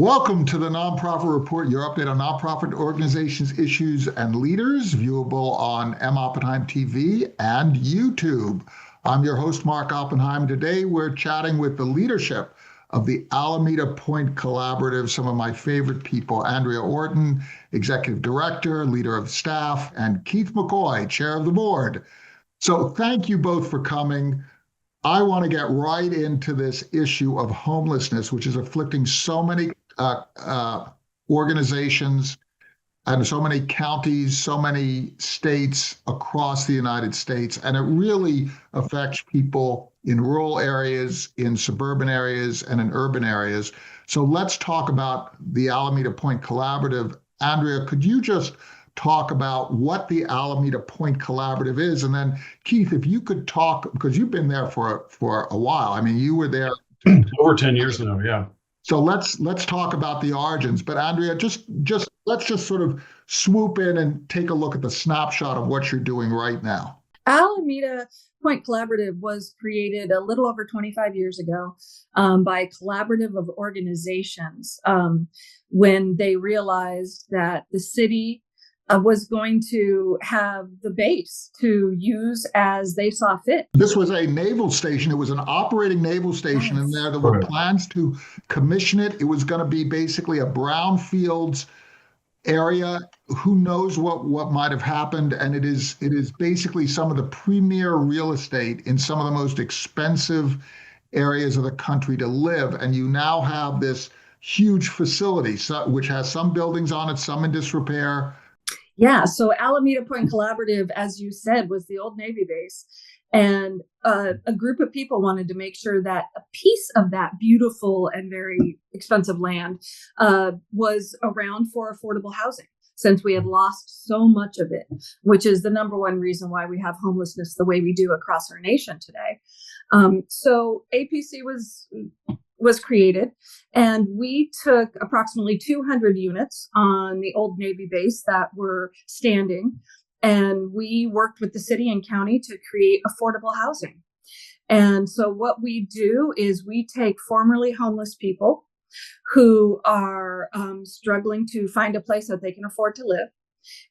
Welcome to the Nonprofit Report, your update on nonprofit organizations, issues, and leaders, viewable on M. Oppenheim TV and YouTube. I'm your host, Mark Oppenheim. Today, we're chatting with the leadership of the Alameda Point Collaborative, some of my favorite people, Andrea Urton, Executive Director, Leader of Staff, and Keith McCoy, Chair of the Board. So thank you both for coming. I want to get right into this issue of homelessness, which is afflicting so many organizations and so many counties, so many states across the United States. And it really affects people in rural areas, in suburban areas, and in urban areas. So let's talk about the Alameda Point Collaborative. Andrea, could you just talk about what the Alameda Point Collaborative is? And then Keith, if you could talk, because you've been there for a while. I mean, you were there over 10 years now, yeah. So let's talk about the origins. But Andrea, let's just sort of swoop in and take a look at the snapshot of what you're doing right now. Alameda Point Collaborative was created a little over 25 years ago by a collaborative of organizations when they realized that the city was going to have the base to use as they saw fit. This was a naval station. It was an operating naval station, and there were plans to commission it. It was going to be basically a brownfields area. Who knows what might have happened? And it is basically some of the premier real estate in some of the most expensive areas of the country to live. And you now have this huge facility, which has some buildings on it, some in disrepair. Yeah, so Alameda Point Collaborative, as you said, was the old Navy base. And a group of people wanted to make sure that a piece of that beautiful and very expensive land was around for affordable housing, since we had lost so much of it, which is the number one reason why we have homelessness the way we do across our nation today. So APC was created, and we took approximately 200 units on the old Navy base that were standing, and we worked with the city and county to create affordable housing. And so what we do is we take formerly homeless people who are struggling to find a place that they can afford to live,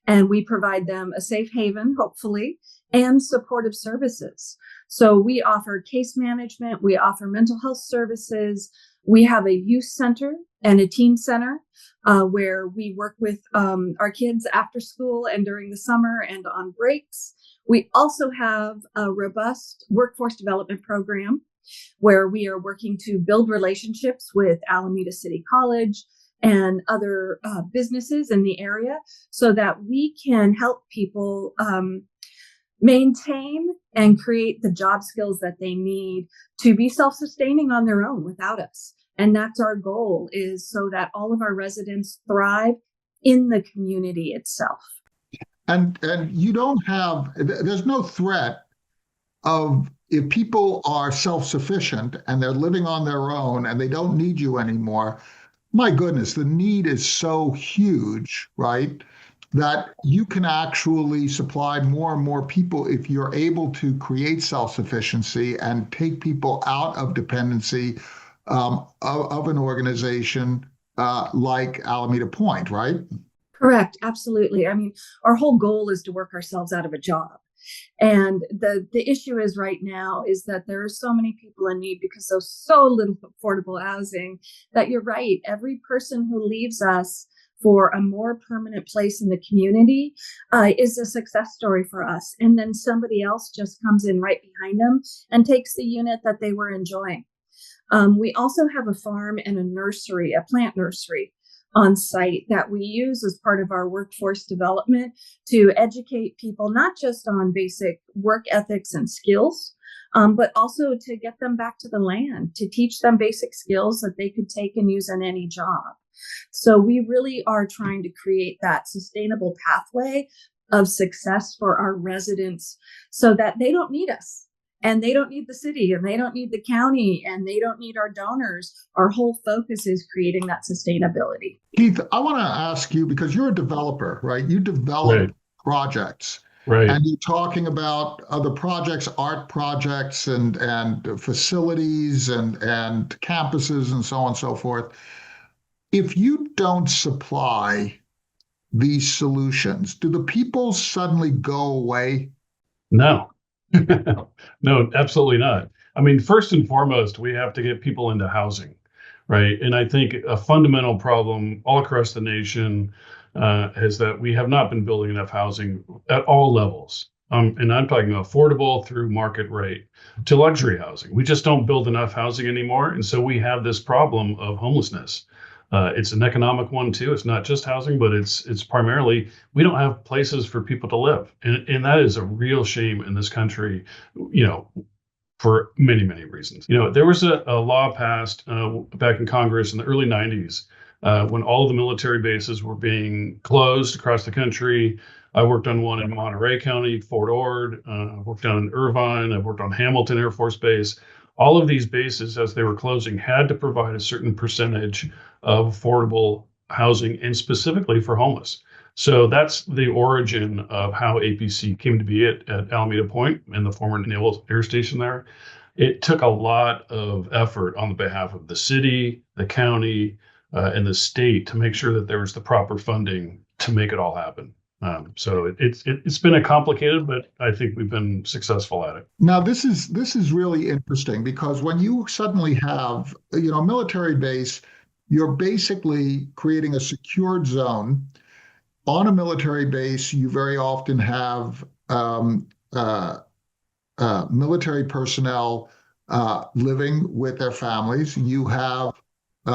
and we provide them a safe haven, hopefully, and supportive services. So we offer case management, we offer mental health services, we have a youth center and a teen center where we work with our kids after school and during the summer and on breaks. We also have a robust workforce development program where we are working to build relationships with Alameda City College and other businesses in the area so that we can help people maintain and create the job skills that they need to be self-sustaining on their own without us. And that's our goal, is so that all of our residents thrive in the community itself. And you don't have, there's no threat of, if people are self-sufficient and they're living on their own and they don't need you anymore, my goodness, the need is so huge, right? That you can actually supply more and more people if you're able to create self-sufficiency and take people out of dependency of an organization like Alameda Point, right? Correct. Absolutely. I mean, our whole goal is to work ourselves out of a job. And the issue is right now is that there are so many people in need because there's so little affordable housing that you're right. Every person who leaves us for a more permanent place in the community is a success story for us. And then somebody else just comes in right behind them and takes the unit that they were enjoying. We also have a farm and a nursery, a plant nursery on site that we use as part of our workforce development to educate people, not just on basic work ethics and skills, but also to get them back to the land, to teach them basic skills that they could take and use in any job. So we really are trying to create that sustainable pathway of success for our residents so that they don't need us. And they don't need the city, and they don't need the county, and they don't need our donors. Our whole focus is creating that sustainability. Keith, I want to ask you, because you're a developer, right? You develop projects. Right. And you're talking about other projects, art projects, and facilities and campuses and so on and so forth. if you don't supply these solutions, do the people suddenly go away? No, no, absolutely not. I mean, first and foremost, we have to get people into housing, right? And I think a fundamental problem all across the nation is that we have not been building enough housing at all levels. And I'm talking affordable through market rate to luxury housing. We just don't build enough housing anymore. And so we have this problem of homelessness. It's an economic one too. It's not just housing, but it's primarily we don't have places for people to live, and that is a real shame in this country. You know, for many many reasons. You know, there was a law passed back in Congress in the early '90s when all of the military bases were being closed across the country. I worked on one in Monterey County, Fort Ord. Worked on in Irvine. I've worked on Hamilton Air Force Base. All of these bases, as they were closing, had to provide a certain percentage of affordable housing, and specifically for homeless. So that's the origin of how APC came to be at Alameda Point and the former Naval Air Station there. It took a lot of effort on the behalf of the city, the county, and the state to make sure that there was the proper funding to make it all happen. So it's been a complicated, but I think we've been successful at it. Now, this is really interesting because when you suddenly have, a military base, you're basically creating a secured zone. On a military base, you very often have military personnel living with their families. You have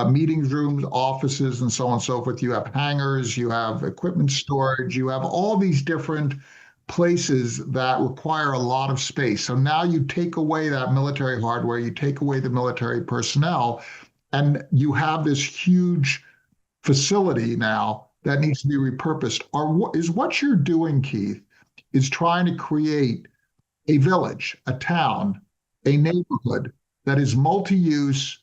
meetings rooms, offices, and so on and so forth. You have hangars, you have equipment storage, you have all these different places that require a lot of space. So now you take away that military hardware, you take away the military personnel, and you have this huge facility now that needs to be repurposed. Is what you're doing, Keith, is trying to create a village, a town, a neighborhood that is multi-use,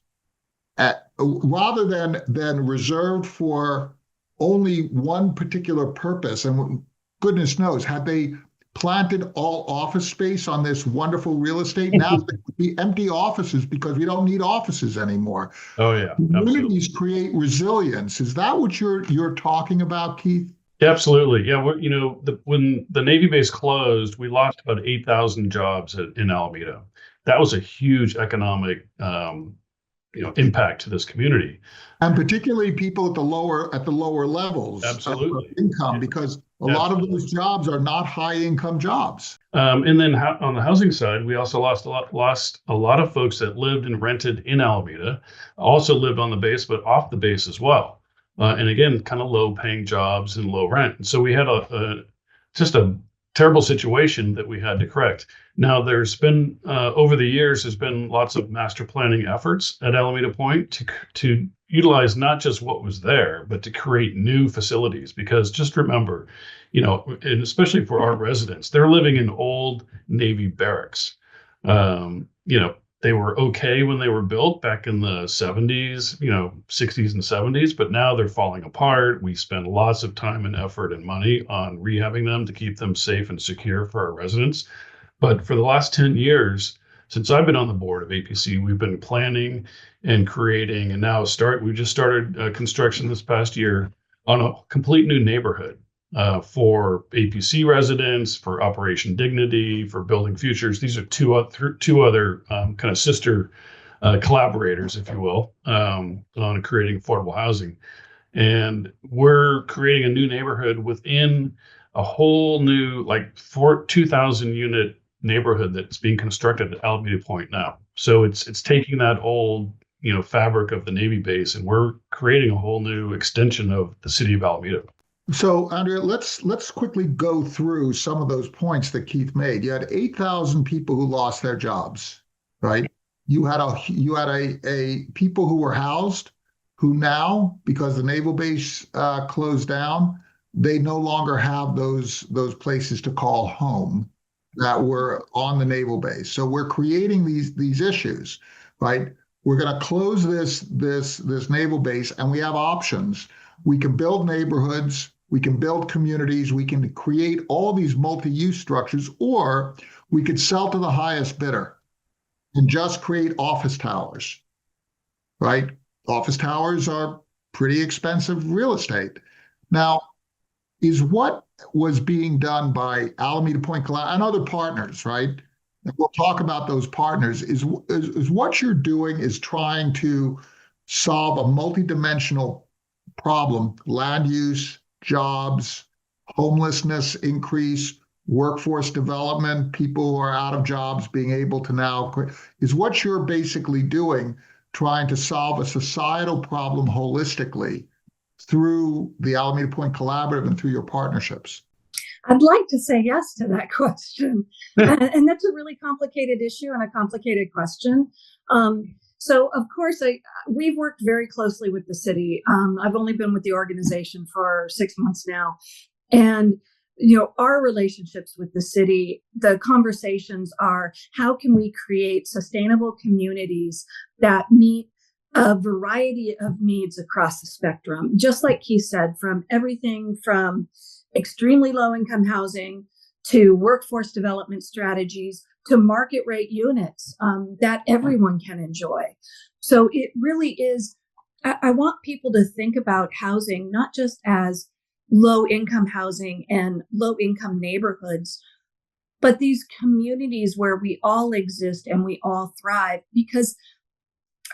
rather than reserved for only one particular purpose. And goodness knows, had they planted all office space on this wonderful real estate, now there would be empty offices because we don't need offices anymore. Oh yeah, Communities create resilience. Is that what you're talking about, Keith? Absolutely. Yeah. When the Navy base closed, we lost about 8,000 jobs in Alameda. That was a huge economic, impact to this community. And particularly people at the lower levels Absolutely. of income, because a lot of those jobs are not high income jobs. And then on the housing side, we also lost a lot of folks that lived and rented in Alameda, also lived on the base, but off the base as well. And again, kind of low paying jobs and low rent. And so we had just a terrible situation that we had to correct. Now, there's been, over the years, there's been lots of master planning efforts at Alameda Point to utilize not just what was there, but to create new facilities. Because just remember, and especially for our residents, they're living in old Navy barracks. They were okay when they were built back in the 70s, 60s and 70s, but now they're falling apart. We spend lots of time and effort and money on rehabbing them to keep them safe and secure for our residents. But for the last 10 years, since I've been on the board of APC, we've been planning and creating, and now we just started construction this past year on a complete new neighborhood for APC residents, for Operation Dignity, for Building Futures. These are two other kind of sister collaborators, if you will, on creating affordable housing. And we're creating a new neighborhood within a whole new, 2,000 unit neighborhood that's being constructed at Alameda Point now. So it's taking that old, fabric of the Navy base, and we're creating a whole new extension of the city of Alameda. So, Andrea, let's quickly go through some of those points that Keith made. You had 8,000 people who lost their jobs, right? You had a people who were housed, who now, because the naval base closed down, they no longer have those places to call home that were on the naval base. So we're creating these issues, right? We're going to close this naval base, and we have options. We can build neighborhoods, we can build communities, we can create all these multi-use structures, or we could sell to the highest bidder and just create office towers, right? Office towers are pretty expensive real estate. Now, is what was being done by Alameda Point Collaborative and other partners, right? And we'll talk about those partners. Is what you're doing is trying to solve a multidimensional problem: land use, jobs, homelessness increase, workforce development, people who are out of jobs being able to now, is what you're basically doing, trying to solve a societal problem holistically through the Alameda Point Collaborative and through your partnerships? I'd like to say yes to that question. And that's a really complicated issue and a complicated question. So, of course, we've worked very closely with the city. I've only been with the organization for 6 months now. And, our relationships with the city, the conversations are, how can we create sustainable communities that meet a variety of needs across the spectrum? Just like he said, from everything from extremely low income housing to workforce development strategies to market rate units that everyone can enjoy. So it really is, I want people to think about housing not just as low income housing and low income neighborhoods, but these communities where we all exist and we all thrive, because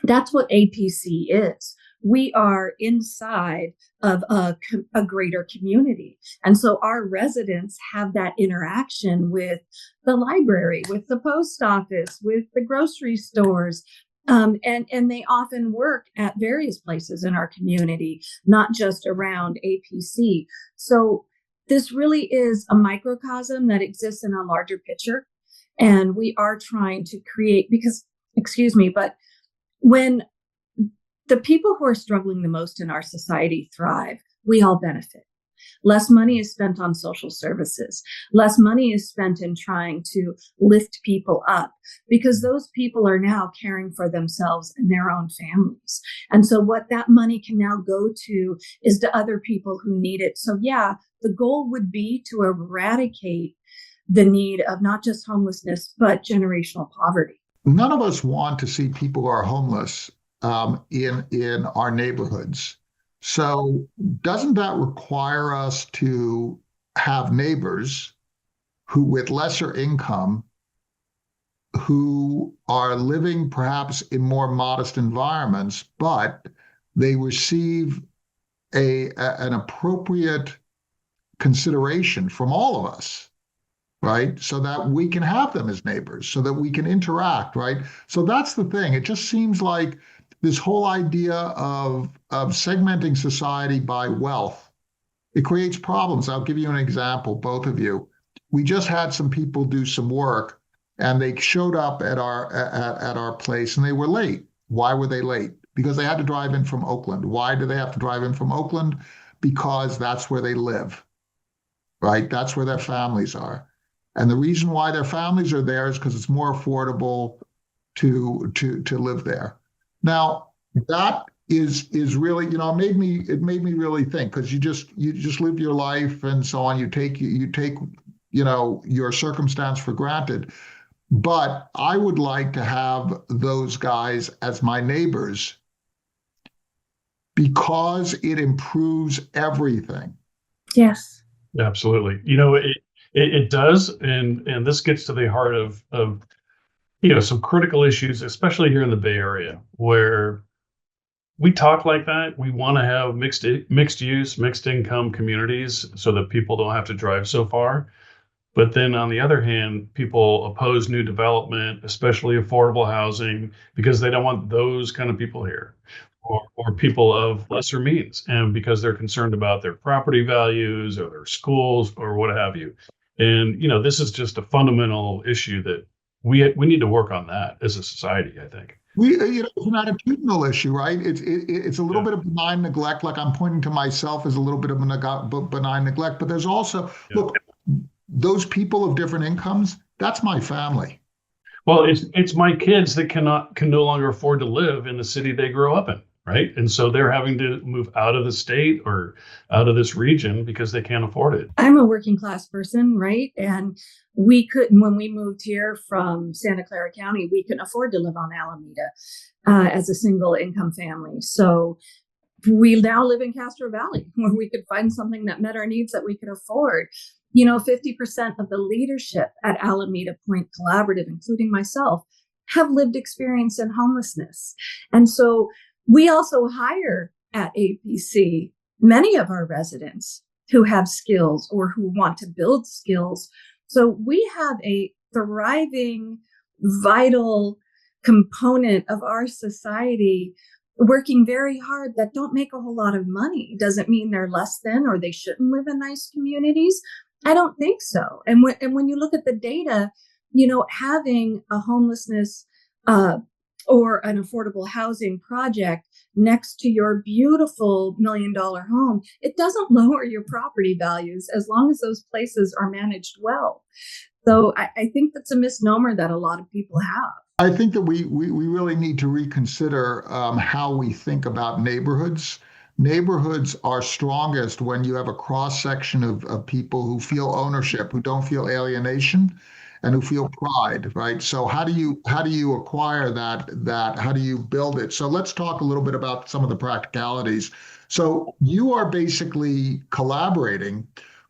that's what APC is. We are inside of a greater community. And so our residents have that interaction with the library, with the post office, with the grocery stores. And they often work at various places in our community, not just around APC. So this really is a microcosm that exists in a larger picture. And we are trying to create, because, excuse me, but when the people who are struggling the most in our society thrive, we all benefit. Less money is spent on social services. Less money is spent in trying to lift people up, because those people are now caring for themselves and their own families. And so what that money can now go to is to other people who need it. So yeah, the goal would be to eradicate the need of not just homelessness, but generational poverty. None of us want to see people who are homeless in our neighborhoods. So doesn't that require us to have neighbors who, with lesser income, who are living perhaps in more modest environments, but they receive an appropriate consideration from all of us, right? So that we can have them as neighbors, so that we can interact, right? So that's the thing. It just seems like this whole idea of segmenting society by wealth, it creates problems. I'll give you an example, both of you. We just had some people do some work, and they showed up at our place, and they were late. Why were they late? Because they had to drive in from Oakland. Why do they have to drive in from Oakland? Because that's where they live, right? That's where their families are. And the reason why their families are there is because it's more affordable to live there. Now, that is really, it made me really think, because you just live your life and so on. You take your circumstance for granted. But I would like to have those guys as my neighbors, because it improves everything. Yes. Absolutely. It does, and this gets to the heart of some critical issues, especially here in the Bay Area, where we talk like that. We want to have mixed use, mixed income communities so that people don't have to drive so far. But then on the other hand, people oppose new development, especially affordable housing, because they don't want those kind of people here, or people of lesser means, and because they're concerned about their property values or their schools or what have you. And this is just a fundamental issue that we need to work on that as a society, I think. It's an attitudinal issue, right? It's a little bit of benign neglect. Like, I'm pointing to myself as a little bit of benign neglect, but there's also, look, those people of different incomes, that's my family. Well, it's my kids that can no longer afford to live in the city they grew up in, right? And so they're having to move out of the state or out of this region because they can't afford it. I'm a working class person, right? And we couldn't, when we moved here from Santa Clara County, we couldn't afford to live on Alameda as a single income family. So we now live in Castro Valley, where we could find something that met our needs that we could afford. 50% of the leadership at Alameda Point Collaborative, including myself, have lived experience in homelessness. And so we also hire at APC many of our residents who have skills or who want to build skills. So we have a thriving, vital component of our society working very hard that don't make a whole lot of money. Doesn't mean they're less than or they shouldn't live in nice communities. I don't think so. And when you look at the data, having a homelessness or an affordable housing project next to your beautiful $1 million home, it doesn't lower your property values as long as those places are managed well. So I think that's a misnomer that a lot of people have. I think that we really need to reconsider how we think about neighborhoods. Neighborhoods are strongest when you have a cross section of people who feel ownership, who don't feel alienation, and who feel pride, right? So how do you acquire that? How do you build it? So let's talk a little bit about some of the practicalities. So you are basically collaborating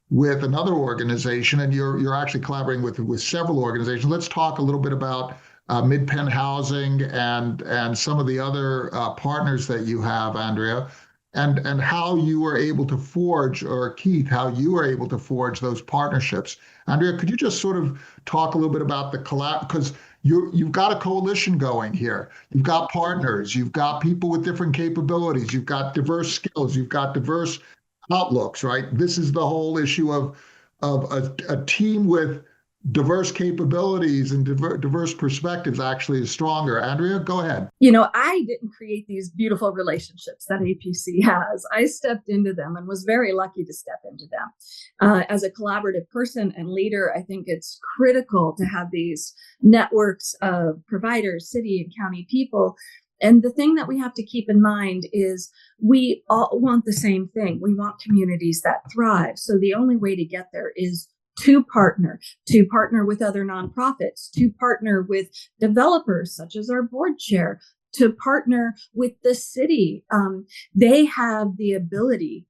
with another organization, and you're actually collaborating with several organizations. Let's talk a little bit about Mid-Penn Housing and some of the other partners that you have, Andrea, and how you were able to forge, or Keith, how you were able to forge those partnerships. Andrea, could you just sort of talk a little bit about the collab, because you've got a coalition going here. You've got partners, you've got people with different capabilities, you've got diverse skills, you've got diverse outlooks, right? This is the whole issue of a team with diverse capabilities and diverse perspectives actually is stronger. Andrea, go ahead. I didn't create these beautiful relationships that APC has. I stepped into them and was very lucky to step into them. As a collaborative person and leader, I think it's critical to have these networks of providers, city and county people. And the thing that we have to keep in mind is we all want the same thing. We want communities that thrive. So the only way to get there is to partner with other nonprofits, to partner with developers, such as our board chair, to partner with the city. They have the ability,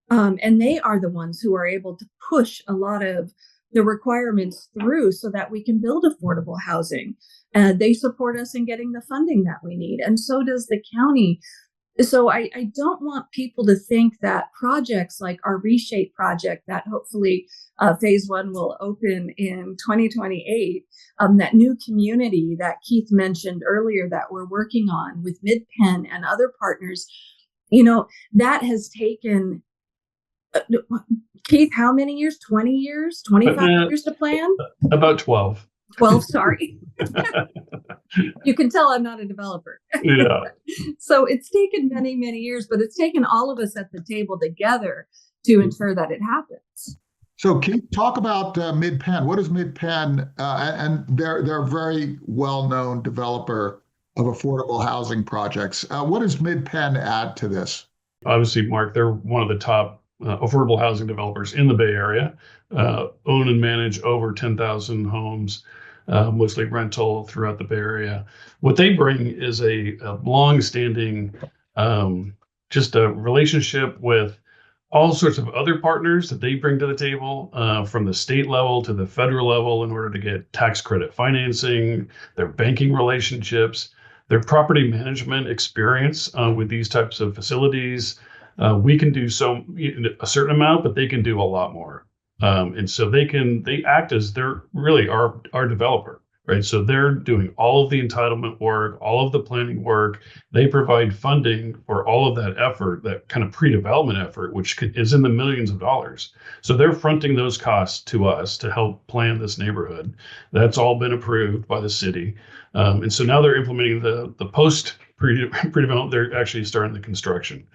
and they are the ones who are able to push a lot of the requirements through so that we can build affordable housing. They support us in getting the funding that we need, and so does the county. So I don't want people to think that projects like our Reshape project, that hopefully phase 1 will open in 2028, that new community that Keith mentioned earlier that we're working on with Mid-Penn and other partners, that has taken, Keith, how many years? 20 years? 25 years to plan? About 12. 12, sorry. You can tell I'm not a developer. Yeah. So it's taken many, many years, but it's taken all of us at the table together to ensure that it happens. So Keith, talk about Mid-Penn. What is Mid-Penn? And they're a very well-known developer of affordable housing projects. What does Mid-Penn add to this? Obviously, Mark, they're one of the top affordable housing developers in the Bay Area, own and manage over 10,000 homes, mostly rental throughout the Bay Area. What they bring is a long-standing, just a relationship with all sorts of other partners that they bring to the table, from the state level to the federal level, in order to get tax credit financing, their banking relationships, their property management experience with these types of facilities. We can do a certain amount, but they can do a lot more. And so they act as they're really our developer, right? So they're doing all of the entitlement work, all of the planning work. They provide funding for all of that effort, that kind of pre-development effort, which is in the millions of dollars. So they're fronting those costs to us to help plan this neighborhood. That's all been approved by the city. And so now they're implementing the post pre-development. They're actually starting the construction.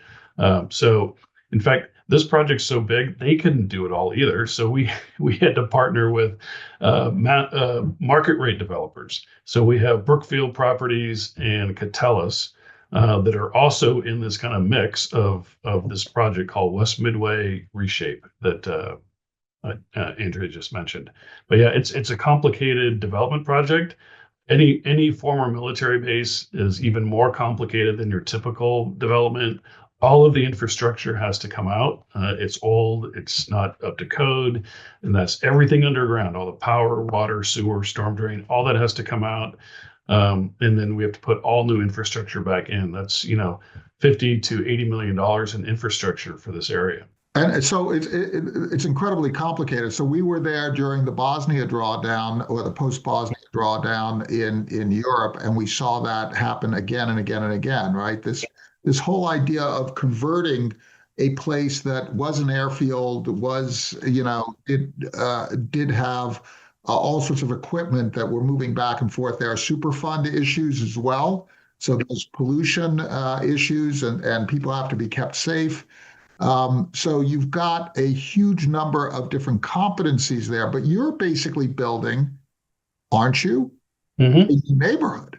So in fact, this project's so big, they couldn't do it all either. So we had to partner with market rate developers. So we have Brookfield Properties and Catellis that are also in this kind of mix of this project called West Midway Reshape that Andrea just mentioned. But yeah, it's a complicated development project. Any former military base is even more complicated than your typical development. all of the infrastructure has to come out. It's old, it's not up to code, and that's everything underground, all the power, water, sewer, storm drain, all that has to come out. And then we have to put all new infrastructure back in. That's, $50 to $80 million in infrastructure for this area. And so it's incredibly complicated. So we were there during the Bosnia drawdown or the post-Bosnia drawdown in Europe, and we saw that happen again and again and again, right? This whole idea of converting a place that was an airfield, did have all sorts of equipment that were moving back and forth. There are Superfund issues as well. So there's pollution issues, and people have to be kept safe. So you've got a huge number of different competencies there, but you're basically building, aren't you, a neighborhood?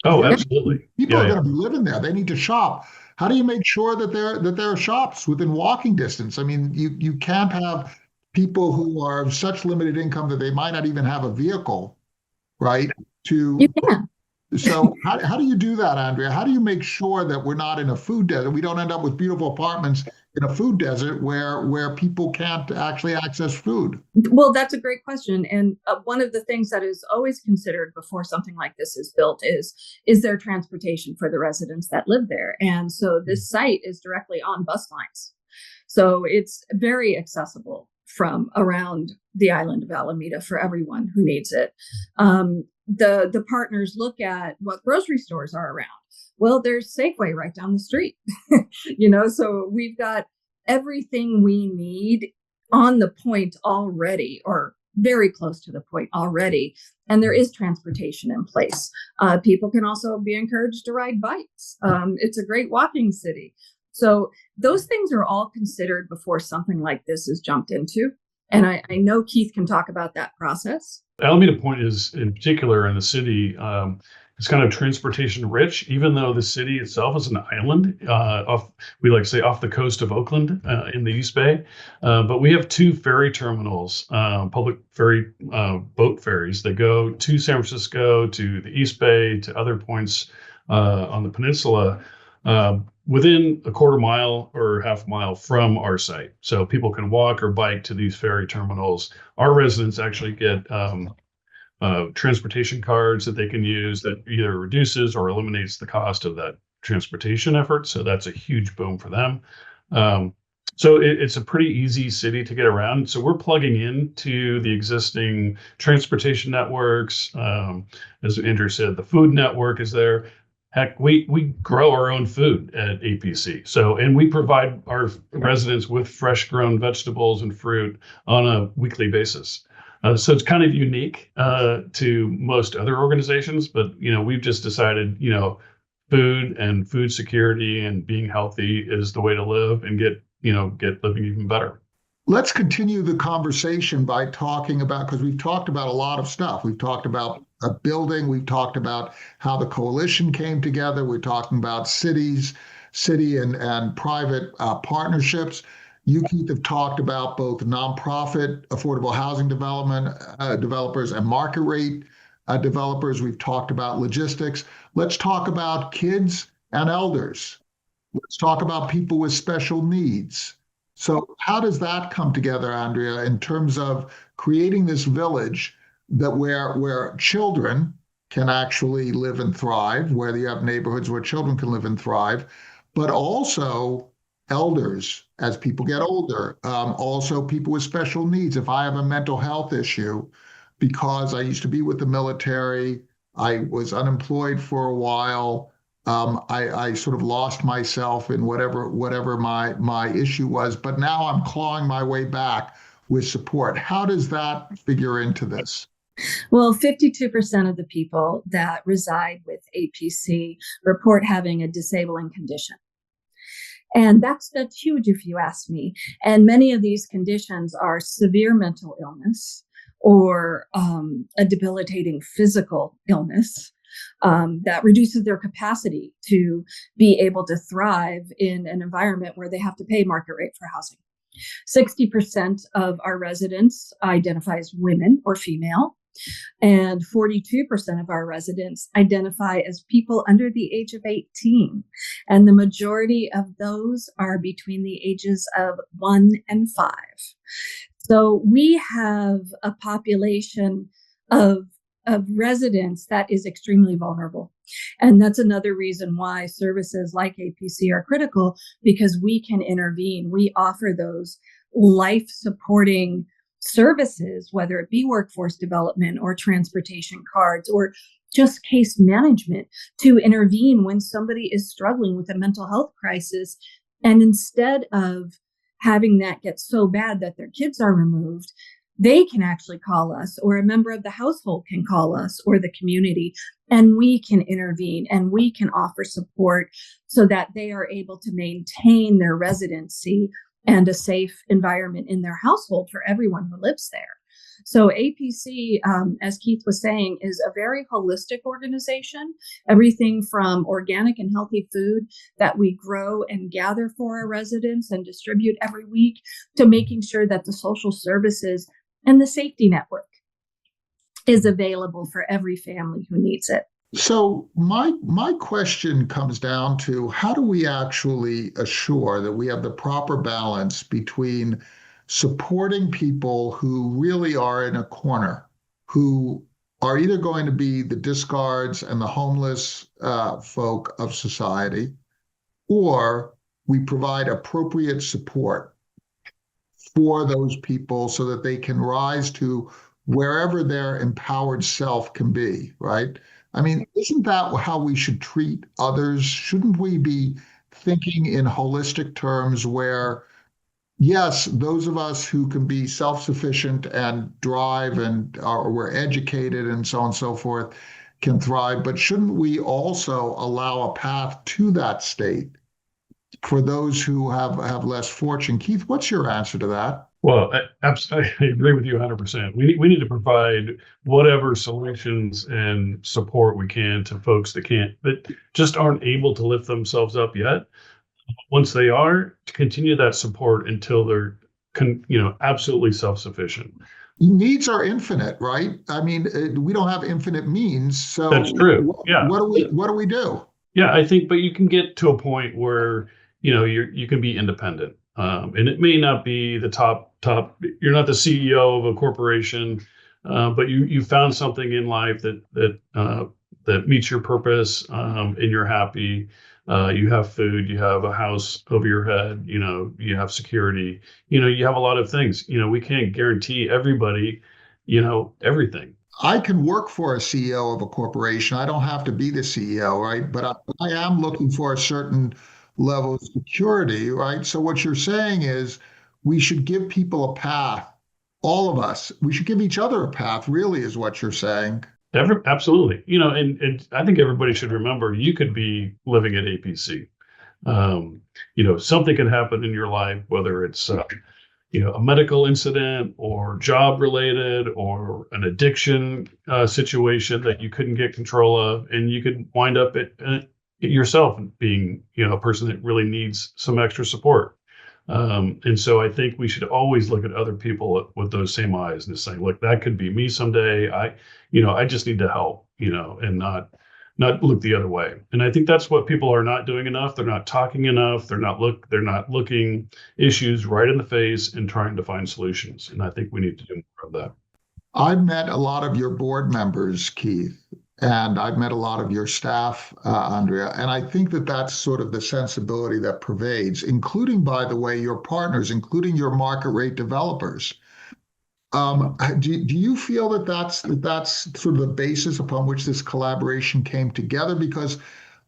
Oh, absolutely. People are going to be living there. They need to shop. How do you make sure that there are shops within walking distance? I mean, you can't have people who are of such limited income that they might not even have a vehicle, right? You can. So how do you do that, Andrea? How do you make sure that we're not in a food desert? We don't end up with beautiful apartments in a food desert where people can't actually access food? Well, that's a great question. And one of the things that is always considered before something like this is built is there transportation for the residents that live there? And so this site is directly on bus lines. So it's very accessible from around the island of Alameda for everyone who needs it. The partners look at what grocery stores are around. Well, there's Safeway right down the street, so we've got everything we need on the point already, or very close to the point already. And there is transportation in place. People can also be encouraged to ride bikes. It's a great walking city. So those things are all considered before something like this is jumped into. And I know Keith can talk about that process. Alameda Point is, in particular, in the city, it's kind of transportation rich, even though the city itself is an island we like to say off the coast of Oakland in the East Bay. But we have two ferry terminals, public ferry boat ferries that go to San Francisco, to the East Bay, to other points on the peninsula, within a quarter mile or half mile from our site. So people can walk or bike to these ferry terminals. Our residents actually get transportation cards that they can use that either reduces or eliminates the cost of that transportation effort. So that's a huge boom for them. So it's a pretty easy city to get around. So we're plugging into the existing transportation networks. As Andrew said, the food network is there. Heck, we grow our own food at APC. And we provide our residents with fresh grown vegetables and fruit on a weekly basis. So it's kind of unique to most other organizations, but we've just decided, food and food security and being healthy is the way to live and get living even better. Let's continue the conversation by talking about, because we've talked about a lot of stuff. We've talked about a building. We've talked about how the coalition came together. We're talking about city and private partnerships. You, Keith, have talked about both nonprofit affordable housing developers and market rate developers. We've talked about logistics. Let's talk about kids and elders. Let's talk about people with special needs. So how does that come together, Andrea, in terms of creating this village that where children can actually live and thrive, where you have neighborhoods where children can live and thrive, but also elders as people get older, also people with special needs. If I have a mental health issue, because I used to be with the military, I was unemployed for a while, I sort of lost myself in whatever my issue was, but now I'm clawing my way back with support. How does that figure into this? Well, 52% of the people that reside with APC report having a disabling condition. And that's huge if you ask me. And many of these conditions are severe mental illness or a debilitating physical illness that reduces their capacity to be able to thrive in an environment where they have to pay market rate for housing. 60% of our residents identify as women or female. And 42% of our residents identify as people under the age of 18. And the majority of those are between the ages of 1 and 5. So we have a population of residents that is extremely vulnerable. And that's another reason why services like APC are critical, because we can intervene. We offer those life supporting services, whether it be workforce development or transportation cards or just case management, to intervene when somebody is struggling with a mental health crisis. And instead of having that get so bad that their kids are removed, they can actually call us, or a member of the household can call us, or the community, and we can intervene and we can offer support so that they are able to maintain their residency and a safe environment in their household for everyone who lives there. So APC, as Keith was saying, is a very holistic organization. Everything from organic and healthy food that we grow and gather for our residents and distribute every week, to making sure that the social services and the safety network is available for every family who needs it. So my question comes down to, how do we actually assure that we have the proper balance between supporting people who really are in a corner, who are either going to be the discards and the homeless folk of society, or we provide appropriate support for those people so that they can rise to wherever their empowered self can be, right? I mean, isn't that how we should treat others? Shouldn't we be thinking in holistic terms where, yes, those of us who can be self-sufficient and drive and we're educated and so on and so forth can thrive, but shouldn't we also allow a path to that state for those who have less fortune? Keith, what's your answer to that? Well, I agree with you 100%. We need to provide whatever solutions and support we can to folks that just aren't able to lift themselves up yet. Once they are, to continue that support until they're, absolutely self-sufficient. Needs are infinite, right? I mean, we don't have infinite means. So that's true. Yeah. What do we do? Yeah, I think, but you can get to a point where, you can be independent. And it may not be the top, you're not the CEO of a corporation, but you found something in life that meets your purpose, and you're happy. You have food, you have a house over your head, you have security, you have a lot of things. We can't guarantee everybody, everything. I can work for a CEO of a corporation. I don't have to be the CEO, right? But I am looking for a certain level of security, right? So what you're saying is we should give people a path, all of us. We should give each other a path, really, is what you're saying. Absolutely. And I think everybody should remember, you could be living at APC. Something can happen in your life, whether it's a medical incident or job related or an addiction situation that you couldn't get control of, and you could wind up at yourself being, a person that really needs some extra support. And so I think we should always look at other people with those same eyes and just say, look, that could be me someday. I just need to help, and not look the other way. And I think that's what people are not doing enough. They're not talking enough. They're not looking issues right in the face and trying to find solutions. And I think we need to do more of that. I've met a lot of your board members, Keith, and I've met a lot of your staff, Andrea, and I think that that's sort of the sensibility that pervades, including, by the way, your partners, including your market rate developers. Do you feel that that's sort of the basis upon which this collaboration came together? Because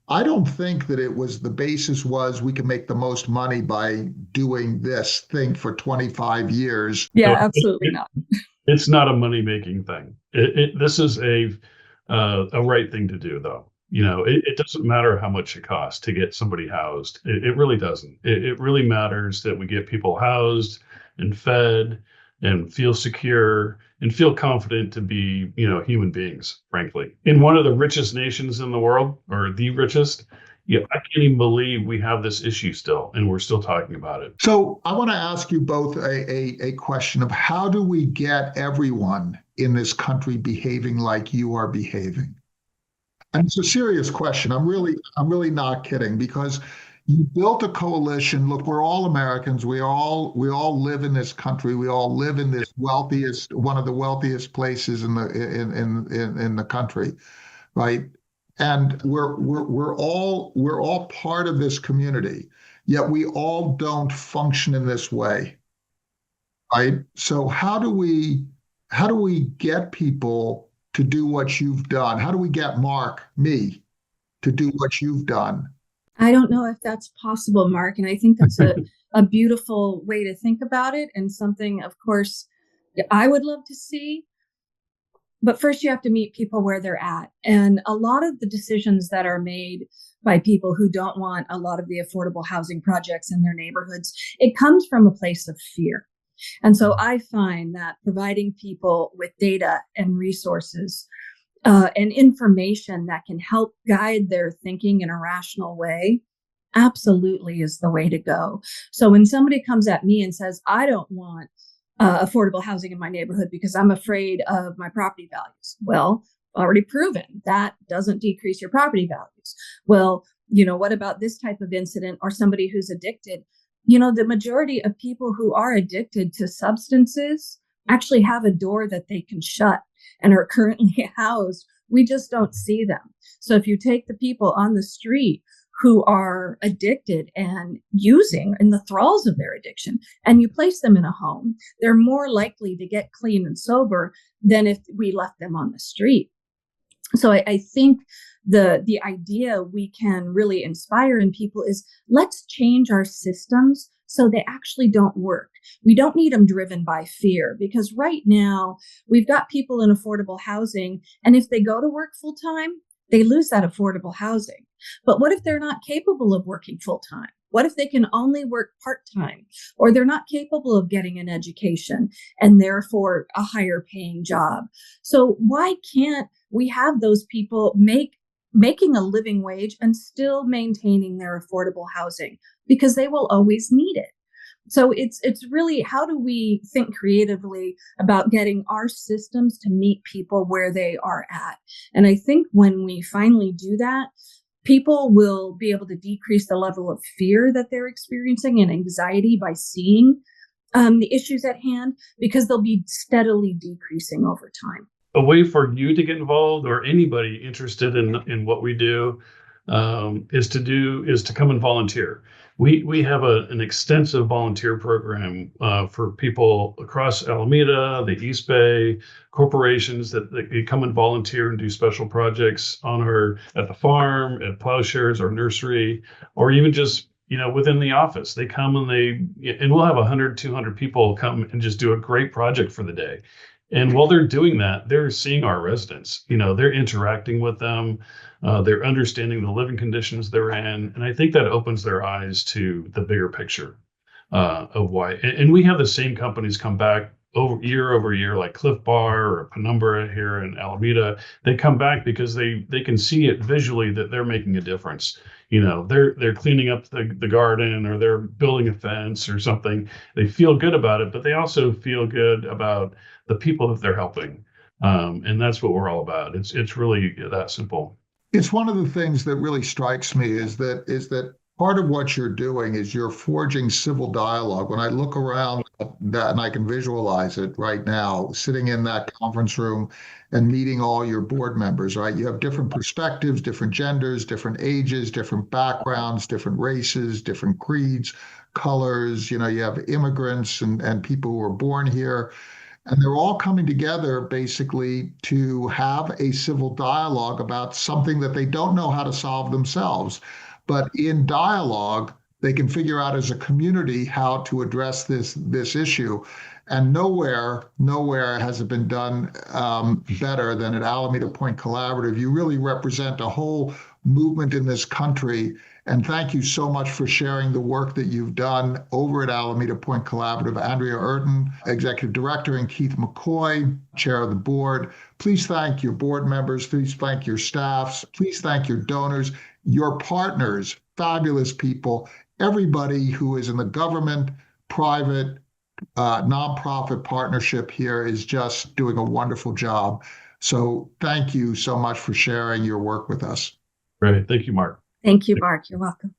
I don't think that it was, the basis was we can make the most money by doing this thing for 25 years. Yeah, absolutely not. It's not a money-making thing. This is a right thing to do, though. It doesn't matter how much it costs to get somebody housed. It really doesn't. It really matters that we get people housed and fed and feel secure and feel confident to be, human beings, frankly. In one of the richest nations in the world, or the richest, I can't even believe we have this issue still, and we're still talking about it. So I want to ask you both a question of how do we get everyone in this country behaving like you are behaving? And it's a serious question. I'm really not kidding, because you built a coalition. Look, we're all Americans. We all live in this country. We all live in this one of the wealthiest places in the country, right? And we're all part of this community, yet we all don't function in this way, right? So how do we get people to do what you've done? How do we get me, to do what you've done? I don't know if that's possible, Mark. And I think that's a beautiful way to think about it, and something, of course, I would love to see. But first, you have to meet people where they're at. And a lot of the decisions that are made by people who don't want a lot of the affordable housing projects in their neighborhoods, it comes from a place of fear. And so I find that providing people with data and resources and information that can help guide their thinking in a rational way absolutely is the way to go. So when somebody comes at me and says, I don't want affordable housing in my neighborhood because I'm afraid of my property values. Well, already proven that doesn't decrease your property values. Well, what about this type of incident, or somebody who's addicted? The majority of people who are addicted to substances actually have a door that they can shut and are currently housed. We just don't see them. So if you take the people on the street who are addicted and using in the thralls of their addiction, and you place them in a home, they're more likely to get clean and sober than if we left them on the street. So I think the idea we can really inspire in people is, let's change our systems so they actually don't work. We don't need them driven by fear, because right now we've got people in affordable housing, and if they go to work full time, they lose that affordable housing. But what if they're not capable of working full time? What if they can only work part-time, or they're not capable of getting an education and therefore a higher paying job? So why can't we have those people making a living wage and still maintaining their affordable housing? Because they will always need it. So it's really, how do we think creatively about getting our systems to meet people where they are at? And I think when we finally do that, people will be able to decrease the level of fear that they're experiencing and anxiety by seeing the issues at hand, because they'll be steadily decreasing over time. A way for you to get involved, or anybody interested in what we do, is to come and volunteer. We have an extensive volunteer program for people across Alameda, the East Bay, corporations that come and volunteer and do special projects at the farm, at Plowshares or nursery, or even just within the office. They come and we'll have 100, 200 people come and just do a great project for the day. And while they're doing that, they're seeing our residents. They're interacting with them. They're understanding the living conditions they're in. And I think that opens their eyes to the bigger picture of why. And we have the same companies come back over year, like Cliff Bar or Penumbra here in Alameda. They come back because they can see it visually that they're making a difference. They're cleaning up the garden, or they're building a fence or something. They feel good about it, but they also feel good about the people that they're helping. And that's what we're all about. It's really that simple. It's one of the things that really strikes me is that part of what you're doing is you're forging civil dialogue. When I look around that, and I can visualize it right now, sitting in that conference room and meeting all your board members, right? You have different perspectives, different genders, different ages, different backgrounds, different races, different creeds, colors. You have immigrants and people who were born here. And they're all coming together basically to have a civil dialogue about something that they don't know how to solve themselves. But in dialogue, they can figure out as a community how to address this issue. And nowhere has it been done better than at Alameda Point Collaborative. You really represent a whole movement in this country. And thank you so much for sharing the work that you've done over at Alameda Point Collaborative. Andrea Urton, Executive Director, and Keith McCoy, Chair of the Board. Please thank your board members. Please thank your staffs. Please thank your donors. your partners, fabulous people, everybody who is in the government, private, nonprofit partnership here is just doing a wonderful job. So thank you so much for sharing your work with us. Great. Thank you, Mark. Thank you, Mark. You're welcome.